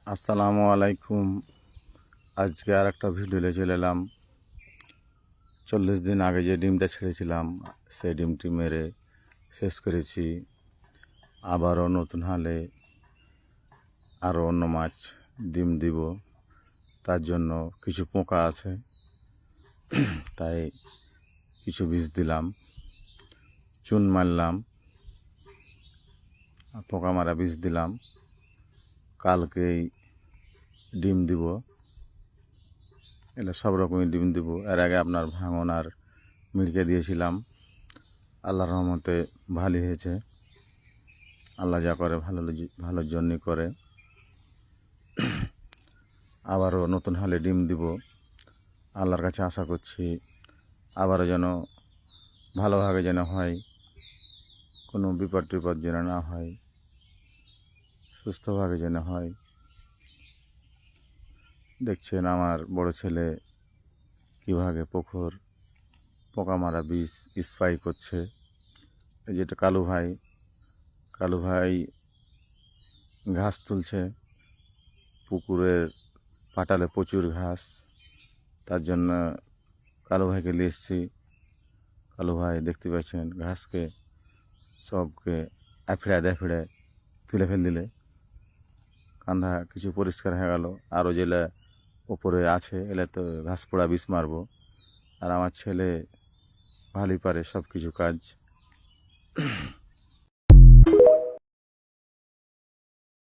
আসসালামু আলাইকুম। আজকে আর একটা ভিডিও নিয়ে চলে এলাম। 40 দিন আগে যে ডিমটা ছেড়েছিলাম সেই ডিমটি মেরে শেষ করেছি। আবারও নতুন হালে আরও অন্য মাছ ডিম দিব। তার জন্য কিছু পোকা আছে, তাই কিছু বিষ দিলাম, চুন মারলাম, পোকা মারা বিষ দিলাম। কালকেই ডিম দিব, এটা সব রকমের ডিম দিব। এর আগে আপনার ভাঙন আর মিড়কে দিয়েছিলাম, আল্লাহর রহমতে ভালোই হয়েছে। আল্লাহ যা করে ভালোর জন্যই করে। আবারও নতুন হালে ডিম দিব। আল্লাহর কাছে আশা করছি আবারও যেন ভালোভাবে যেন হয়, কোনো বিপদ টিপদ যেন না হয়, সুস্থভাবে যেন হয়। দেখছেন আমার বড় ছেলে কীভাবে পোকা মারা বিষ স্প্রে করছে। এই যেটা কালু ভাই ঘাস তুলছে। পুকুরের পাটালে প্রচুর ঘাস, তার জন্য কালু ভাইকে নিয়ে এসেছি। কালু ভাই দেখতে পাচ্ছেন ঘাসকে সবকে ফিরে তুলে দিলে কান্ধা কিছু পরিষ্কার হয়ে গেল। আরও যেটা ওপরে আছে এলে তো ঘাস পোড়া বিষ মারবো। আর আমার ছেলে ভালোই পারে সব কিছু কাজ।